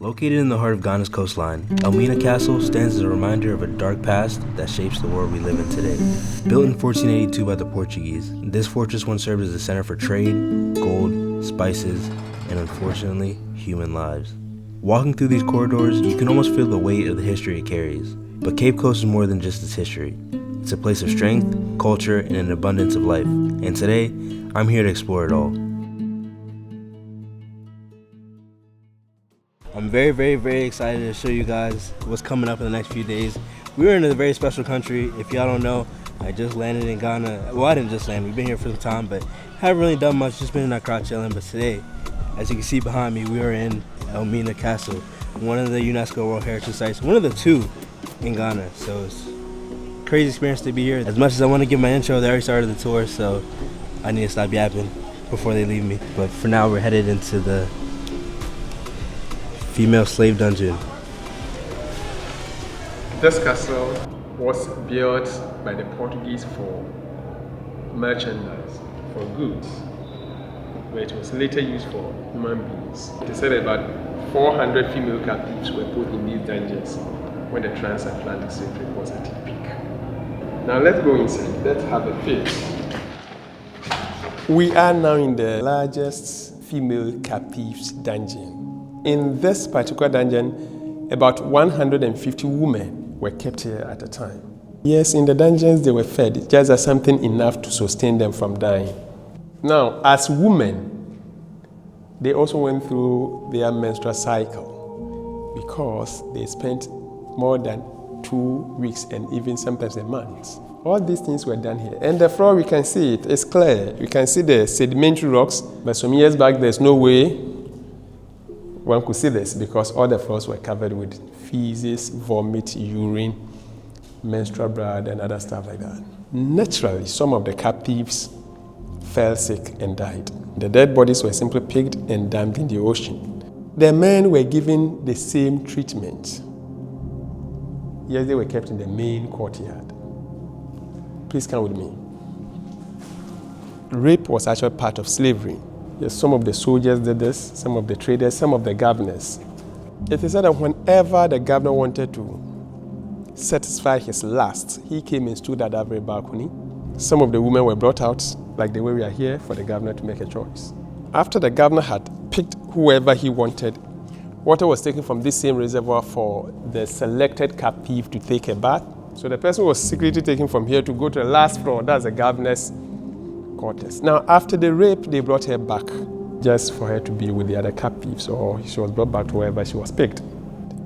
Located in the heart of Ghana's coastline, Elmina Castle stands as a reminder of a dark past that shapes the world we live in today. Built in 1482 by the Portuguese, this fortress once served as a center for trade, gold, spices, and unfortunately, human lives. Walking through these corridors, you can almost feel the weight of the history it carries. But Cape Coast is more than just its history. It's a place of strength, culture, and an abundance of life. And today, I'm here to explore it all. I'm very excited to show you guys what's coming up in the next few days. We're in a very special country. If y'all don't know, I just landed in Ghana. Well, I didn't just land. We've been here for some time, but haven't really done much. Just been in that crowd chilling. But today, as you can see behind me, we are in Elmina Castle, one of the UNESCO World Heritage Sites, one of the two in Ghana. So it's a crazy experience to be here. As much as I want to give my intro, they already started the tour, so I need to stop yapping before they leave me. But for now, we're headed into the female slave dungeon. This castle was built by the Portuguese for merchandise, for goods, but it was later used for human beings. It is said that about 400 female captives were put in these dungeons when the transatlantic slave trade was at its peak. Now let's go inside. Let's have a feel. We are now in the largest female captives dungeon. In this particular dungeon, about 150 women were kept here at a time. Yes, in the dungeons they were fed just as something enough to sustain them from dying. Now, as women, they also went through their menstrual cycle because they spent more than 2 weeks and even sometimes a month. All these things were done here. And the floor, we can see it, it's clear. You can see the sedimentary rocks, but some years back there's no way one could see this because all the floors were covered with feces, vomit, urine, menstrual blood, and other stuff like that. Naturally, some of the captives fell sick and died. The dead bodies were simply picked and dumped in the ocean. The men were given the same treatment. Yes, they were kept in the main courtyard. Please come with me. Rape was actually part of slavery. Yes, some of the soldiers did this, some of the traders, some of the governors. It is said that whenever the governor wanted to satisfy his lust, he came and stood at that very balcony. Some of the women were brought out, like the way we are here, for the governor to make a choice. After the governor had picked whoever he wanted, water was taken from this same reservoir for the selected captive to take a bath. So the person was secretly taken from here to go to the last floor, that's the governor's quarters. Now, after the rape, they brought her back just for her to be with the other captives, or she was brought back to wherever she was picked.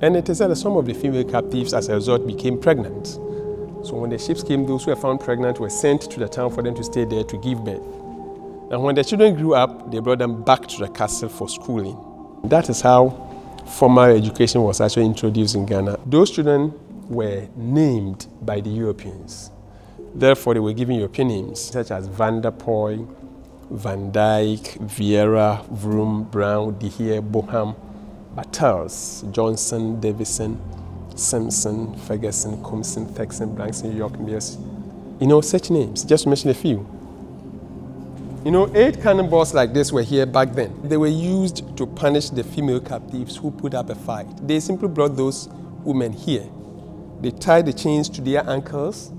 And it is said that some of the female captives, as a result, became pregnant. So when the ships came, those who were found pregnant were sent to the town for them to stay there to give birth. And when the children grew up, they brought them back to the castle for schooling. That is how formal education was actually introduced in Ghana. Those children were named by the Europeans. Therefore, they were given European names, such as Van der Poel, Van Dyke, Vieira, Vroom, Brown, De Heer, Boham, Battels, Johnson, Davison, Simpson, Ferguson, Compson, Thexton, Branson, York, Mears. You know, such names, just to mention a few. You know, 8 cannonballs like this were here back then. They were used to punish the female captives who put up a fight. They simply brought those women here. They tied the chains to their ankles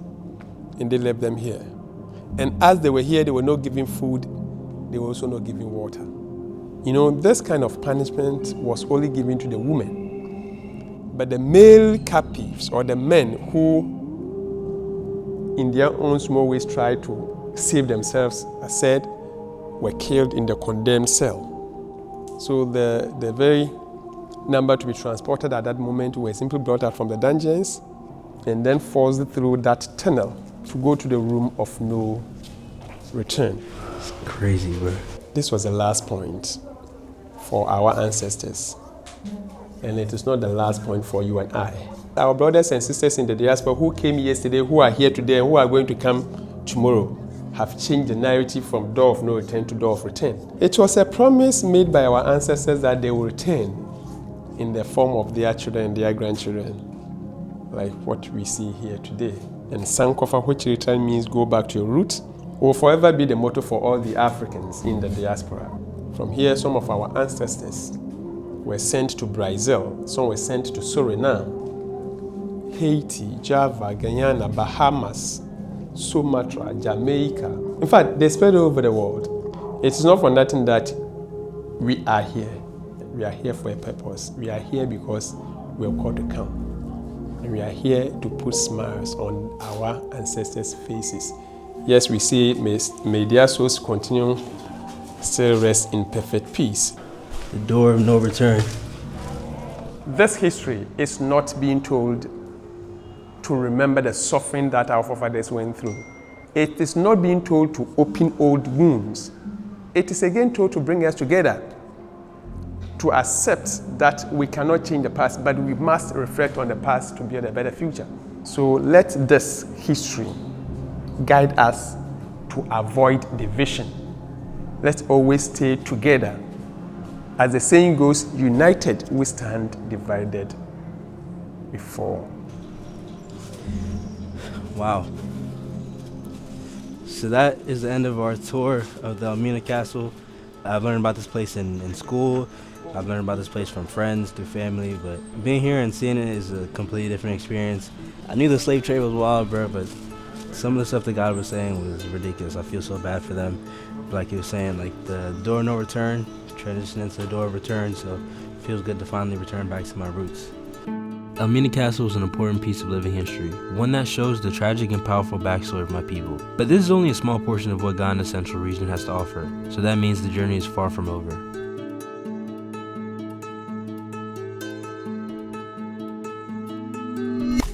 and they left them here. And as they were here, they were not giving food, they were also not giving water. You know, this kind of punishment was only given to the women. But the male captives, or the men who, in their own small ways, tried to save themselves, as said, were killed in the condemned cell. So the very number to be transported at that moment were simply brought out from the dungeons and then forced through that tunnel to go to the room of no return. It's crazy, bro. This was the last point for our ancestors. And it is not the last point for you and I. Our brothers and sisters in the diaspora who came yesterday, who are here today, and who are going to come tomorrow, have changed the narrative from door of no return to door of return. It was a promise made by our ancestors that they will return in the form of their children and their grandchildren, like what we see here today. And Sankofa, which literally means go back to your roots, will forever be the motto for all the Africans in the diaspora. From here, some of our ancestors were sent to Brazil, some were sent to Suriname, Haiti, Java, Guyana, Bahamas, Sumatra, Jamaica. In fact, they spread all over the world. It is not for nothing that we are here. We are here for a purpose. We are here because we are called to come. And we are here to put smiles on our ancestors' faces. Yes, we say, may their souls continue still rest in perfect peace. The door of no return. This history is not being told to remember the suffering that our forefathers went through. It is not being told to open old wounds. It is again told to bring us together, to accept that we cannot change the past, but we must reflect on the past to build a better future. So let this history guide us to avoid division. Let's always stay together. As the saying goes, united we stand, divided we fall. Wow. So that is the end of our tour of the Elmina Castle. I've learned about this place in school. I've learned about this place from friends, through family, but being here and seeing it is a completely different experience. I knew the slave trade was wild, bro, but some of the stuff that God was saying was ridiculous. I feel so bad for them. Like he was saying, like the door of no return, transition into the door of return, so it feels good to finally return back to my roots. Elmina Castle is an important piece of living history, one that shows the tragic and powerful backstory of my people. But this is only a small portion of what Ghana's central region has to offer, so that means the journey is far from over.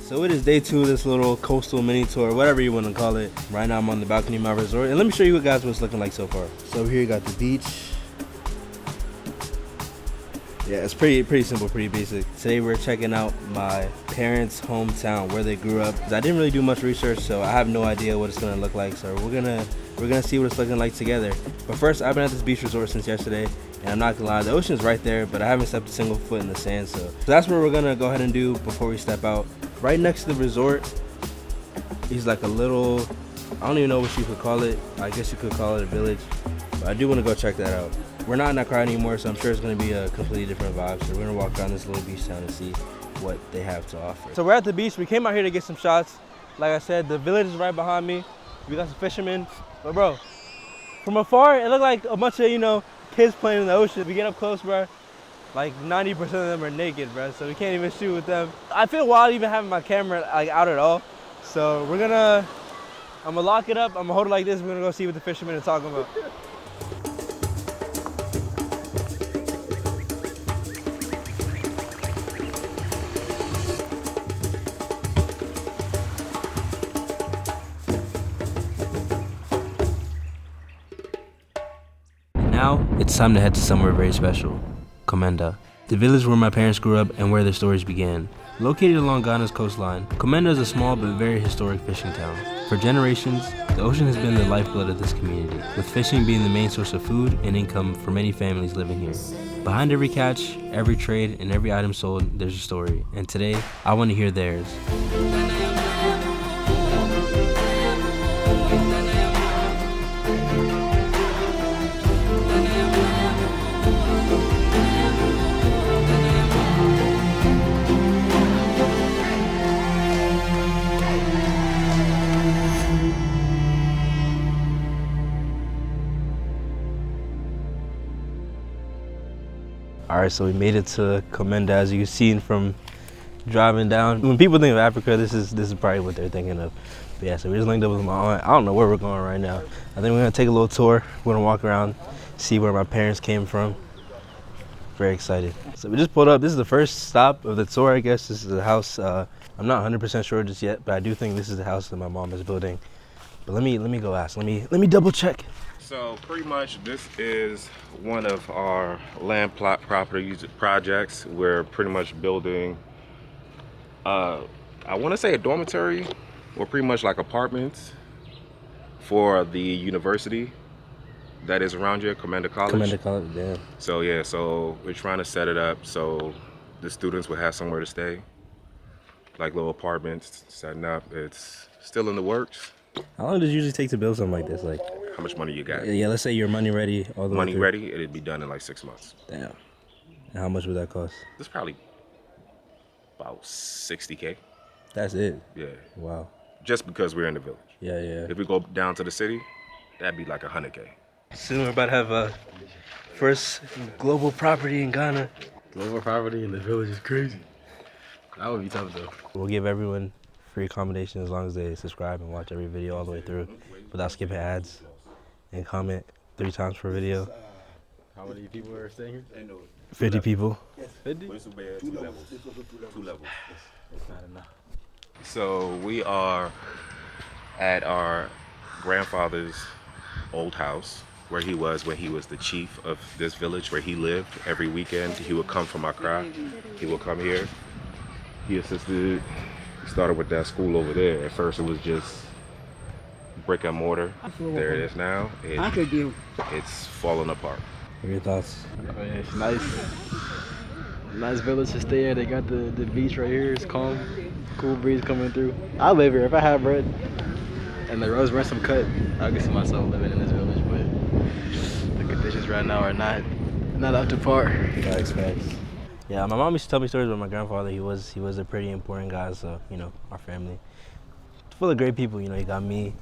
So it is day 2 of this little coastal mini tour, whatever you want to call it. Right now I'm on the balcony of my resort, and let me show you guys what it's looking like so far. So over here you got the beach. Yeah, it's pretty simple, pretty basic. Today we're checking out my parents' hometown, where they grew up. I didn't really do much research, so I have no idea what it's gonna look like. So we're gonna see what it's looking like together. But first, I've been at this beach resort since yesterday, and I'm not gonna lie, the ocean's right there, but I haven't stepped a single foot in the sand. So that's what we're gonna go ahead and do before we step out. Right next to the resort is like a little, I don't even know what you could call it. I guess you could call it a village, but I do want to go check that out. We're not in that crowd anymore, so I'm sure it's going to be a completely different vibe. So we're going to walk around this little beach town and see what they have to offer. So we're at the beach. We came out here to get some shots. Like I said, the village is right behind me. We got some fishermen. But bro, from afar, it looked like a bunch of, kids playing in the ocean. We get up close, bro, like 90% of them are naked, bro. So we can't even shoot with them. I feel wild even having my camera out at all. So I'm gonna lock it up. I'm gonna hold it like this. We're gonna go see what the fishermen are talking about. Now, it's time to head to somewhere very special, Komenda, the village where my parents grew up and where their stories began. Located along Ghana's coastline, Komenda is a small but very historic fishing town. For generations, the ocean has been the lifeblood of this community, with fishing being the main source of food and income for many families living here. Behind every catch, every trade, and every item sold, there's a story, and today, I want to hear theirs. Alright, so we made it to Komenda, as you've seen from driving down. When people think of Africa, this is probably what they're thinking of. But yeah, so we just linked up with my aunt. I don't know where we're going right now. I think we're gonna take a little tour. We're gonna walk around, see where my parents came from. Very excited. So we just pulled up. This is the first stop of the tour, I guess. This is the house. I'm not 100% sure just yet, but I do think this is the house that my mom is building. But let me go ask. Let me double check. So pretty much this is one of our land plot properties projects. We're pretty much building, I want to say a dormitory, or pretty much like apartments for the university that is around here, Komenda College. Komenda College, yeah. So yeah, so we're trying to set it up so the students would have somewhere to stay, like little apartments, setting up. It's still in the works. How long does it usually take to build something like this? Like, how much money you got? Yeah, let's say you're money ready. All the money way ready, it'd be done in like 6 months. Damn, And how much would that cost? This probably about 60K. That's it? Yeah. Wow. Just because we're in the village. Yeah, yeah. If we go down to the city, that'd be like 100K. Soon we're about to have a first global property in Ghana. Global property in the village is crazy. That would be tough though. We'll give everyone free accommodation as long as they subscribe and watch every video all the way through without skipping ads and comment 3 times per video. How many people are staying here? 50 people. 50? Two levels. It's not enough. So we are at our grandfather's old house where he was when he was the chief of this village where he lived. Every weekend he would come from Accra. He would come here. He assisted, he started with that school over there. At first it was just brick and mortar. There it is now. It's falling apart. What are your thoughts? Oh, yeah, it's nice. Nice village to stay at. They got the beach right here. It's calm. Cool breeze coming through. I live here. If I have bread and the roads rent some cut, I can see myself living in this village. But the conditions right now are not up to par. Facts. Yeah, my mom used to tell me stories about my grandfather. He was a pretty important guy, so, you know, our family. It's full of great people, you know, he got me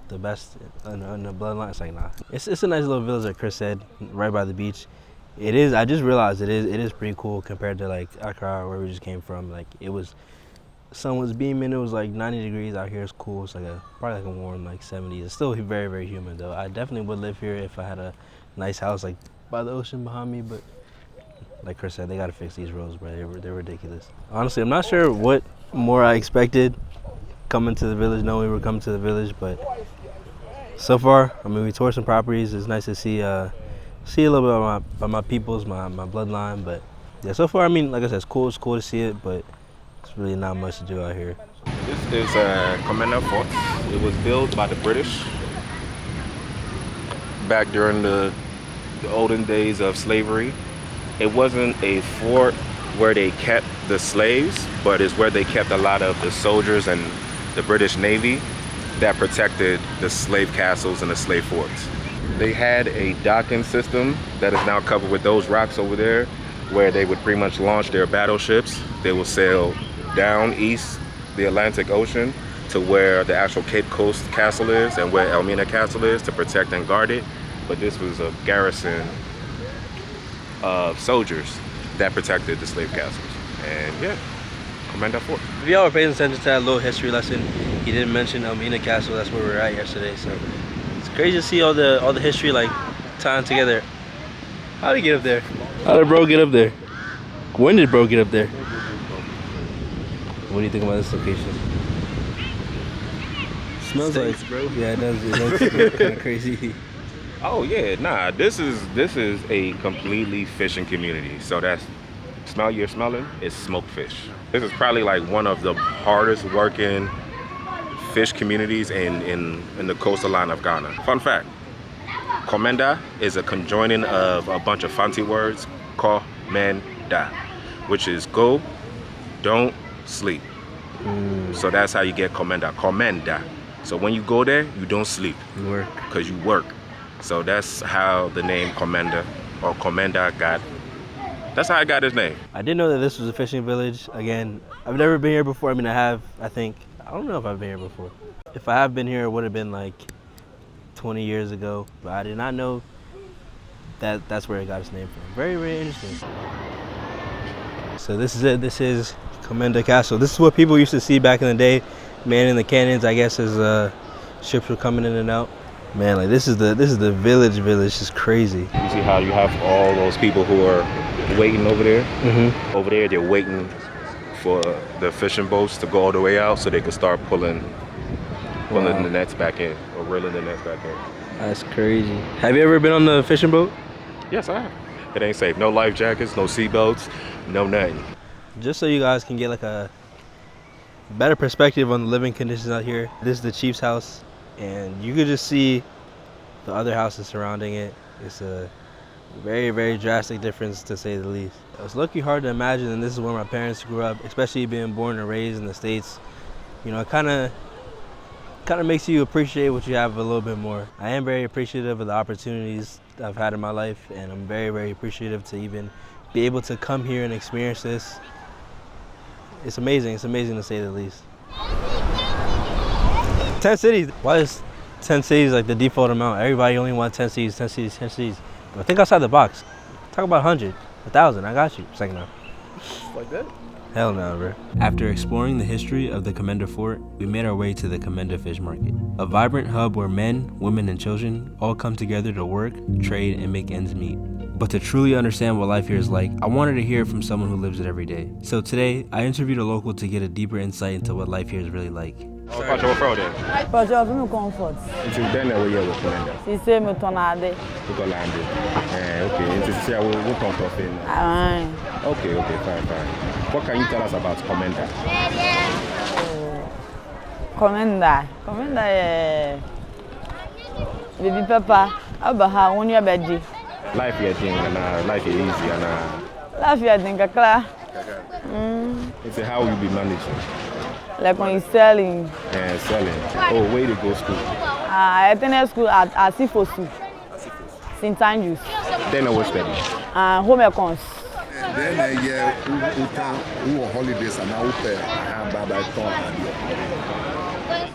the best in the bloodline. It's like, nah. It's a nice little village, like Chris said, right by the beach. It is, I just realized it is pretty cool compared to like Accra, where we just came from. Like sun was beaming, it was like 90 degrees out here. It's cool. It's like probably like a warm like 70s. It's still very, very humid though. I definitely would live here if I had a nice house like by the ocean behind me, but like Chris said, they gotta fix these roads, bro. They're ridiculous. Honestly, I'm not sure what more I expected coming to the village, knowing we were coming to the village, but so far, I mean, we toured some properties. It's nice to see a little bit about my peoples, my bloodline, but yeah, so far, I mean, like I said, it's cool to see it, but it's really not much to do out here. This is Komenda Fort. It was built by the British back during the olden days of slavery. It wasn't a fort where they kept the slaves, but it's where they kept a lot of the soldiers and the British Navy that protected the slave castles and the slave forts. They had a docking system that is now covered with those rocks over there, where they would pretty much launch their battleships. They will sail down east the Atlantic Ocean to where the actual Cape Coast Castle is and where Elmina Castle is to protect and guard it. But this was a garrison of soldiers that protected the slave castles. And yeah, Komenda Fort. If y'all were paying attention to that little history lesson, he didn't mention Elmina Castle. That's where we were at yesterday. So it's crazy to see all the history like tying together. How did he get up there? How did bro get up there? When did bro get up there? What do you think about this location? Smells Stinks, like, bro. Yeah, it does. It looks kind of crazy. Oh yeah, nah, this is a completely fishing community. So that's smell you're smelling is smoked fish. This is probably like one of the hardest working fish communities in the coastal line of Ghana. Fun fact, Komenda is a conjoining of a bunch of fancy words, Komenda, which is go, don't sleep. So that's how you get Komenda, Komenda. So when you go there, you don't sleep. You work. Because you work. So that's how the name Komenda or Komenda got. That's how I got his name. I didn't know that this was a fishing village. Again, I've never been here before. I mean, I have, I don't know if I've been here before. If I have been here, it would have been like 20 years ago. But I did not know that that's where it got its name from. Very, very interesting. So this is it. This is Komenda Castle. This is what people used to see back in the day, man, in the canyons, I guess, as ships were coming in and out. Man, like this is the village. It's crazy. You see how you have all those people who are waiting over there? Mm-hmm. Over there, they're waiting for the fishing boats to go all the way out so they can start pulling Wow. the nets back in or reeling the nets back in. That's crazy. Have you ever been on the fishing boat? Yes, I have. It ain't safe. No life jackets, no seatbelts, no nothing. Just so you guys can get like a better perspective on the living conditions out here, this is the chief's house, and you could just see the other houses surrounding it. It's a very, very drastic difference, to say the least. It's lucky hard to imagine, and this is where my parents grew up, especially being born and raised in the States. You know, it kind of makes you appreciate what you have a little bit more. I am very appreciative of the opportunities I've had in my life, and I'm very, very appreciative to even be able to come here and experience this. It's amazing. It's amazing to say the least. 10 cities. Why is 10 cities like the default amount? Everybody only wants 10 cities, 10 cities, 10 cities. But think outside the box. Talk about 100, 1,000. I got you. Second now. Like that? Hell no, bro. After exploring the history of the Komenda Fort, we made our way to the Komenda Fish Market, a vibrant hub where men, women, and children all come together to work, trade, and make ends meet. But to truly understand what life here is like, I wanted to hear it from someone who lives it every day. So today, I interviewed a local to get a deeper insight into what life here is really like. Pacho, where from there? Pacho, eu me comfort. It's been there with Komenda. Si c'est me tonade. Okay. It's see how we talk of it. Okay, fine. What can you tell us about Komenda? Komenda é baby papa. Abaha woni abedi. Life here thing and life is easy and Life here thing kakla. It's how you be managing. Like when you selling. Selling. Oh, where to go school? I attended school at Sifosu. St. Andrews. Then I was studying. Home econs. Then we on holidays and now pay baba ton.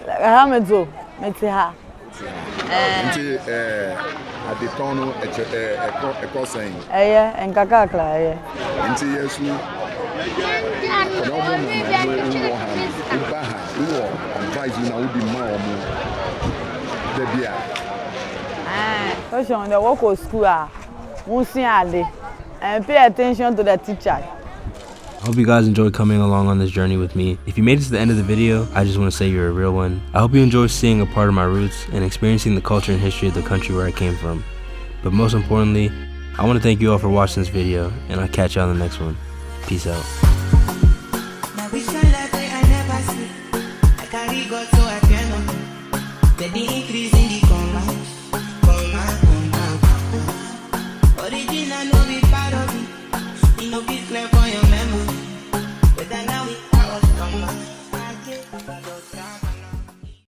Ha mezo, metiha. Nti at the town e saying. Enkaka kla Nti yesu no mo advise you now be man omo. The bia. Question the work of school and pay attention to the teacher. I hope you guys enjoyed coming along on this journey with me. If you made it to the end of the video, I just want to say you're a real one. I hope you enjoy seeing a part of my roots and experiencing the culture and history of the country where I came from. But most importantly, I want to thank you all for watching this video, and I'll catch you on the next one. Peace out. I carry God so I cannot. Let me increase in the